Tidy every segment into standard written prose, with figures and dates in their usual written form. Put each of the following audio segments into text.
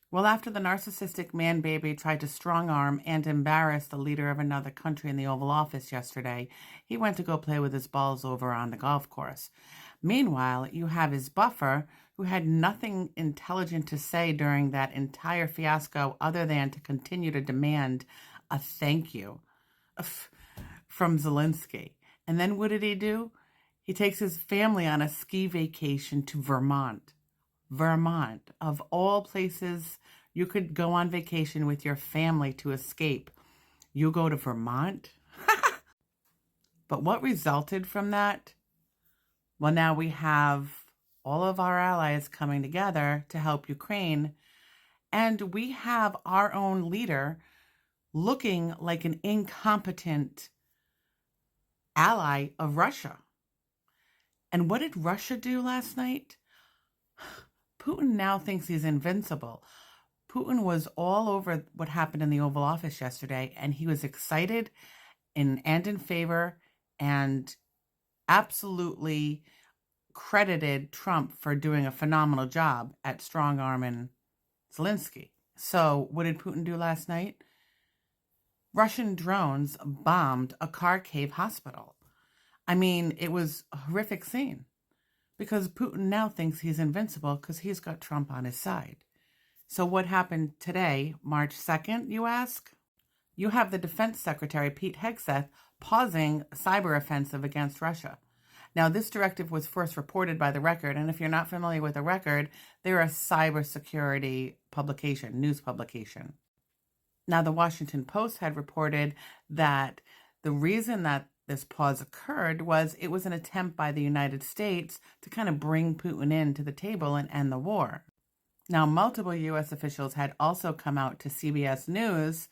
Well, after the narcissistic man baby tried to strong arm and embarrass the leader of another country in the Oval Office yesterday, he went to go play with his balls over on the golf course. Meanwhile, you have his buffer, who had nothing intelligent to say during that entire fiasco other than to continue to demand a thank you from Zelensky. And then what did he do? He takes his family on a ski vacation to Vermont. Vermont, of all places you could go on vacation with your family to escape. You go to Vermont? But what resulted from that? Well, now we have all of our allies coming together to help Ukraine, and we have our own leader looking like an incompetent ally of Russia. And what did Russia do last night? Putin now thinks he's invincible. Putin was all over what happened in the Oval Office yesterday, and he was excited and in favor and absolutely credited Trump for doing a phenomenal job at strong-arming Zelensky. So what did Putin do last night? Russian drones bombed a Kharkiv hospital. I mean, it was a horrific scene because Putin now thinks he's invincible because he's got Trump on his side. So what happened today, March 2nd, you ask? You have the Defense Secretary, Pete Hegseth, pausing a cyber offensive against Russia. Now, this directive was first reported by The Record, and if you're not familiar with The Record, they're a cybersecurity publication, news publication. Now, the Washington Post had reported that the reason that this pause occurred was it was an attempt by the United States to kind of bring Putin into the table and end the war. Now, multiple U.S. officials had also come out to CBS News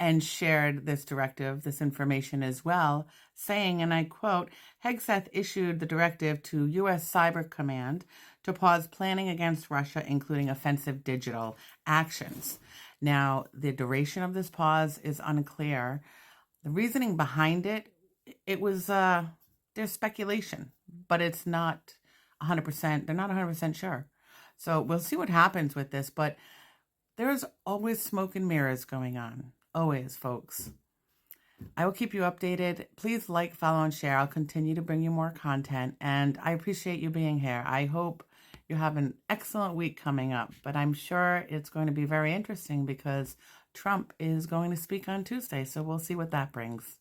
and shared this directive, this information as well, saying, and I quote, Hegseth issued the directive to U.S. Cyber Command to pause planning against Russia, including offensive digital actions. Now, the duration of this pause is unclear. The reasoning behind it was, there's speculation, but it's not 100%, they're not 100% sure. So we'll see what happens with this, but there's always smoke and mirrors going on. Always, folks. I will keep you updated. Please like, follow, and share. I'll continue to bring you more content, and I appreciate you being here. I hope you have an excellent week coming up, but I'm sure it's going to be very interesting because Trump is going to speak on Tuesday, so we'll see what that brings.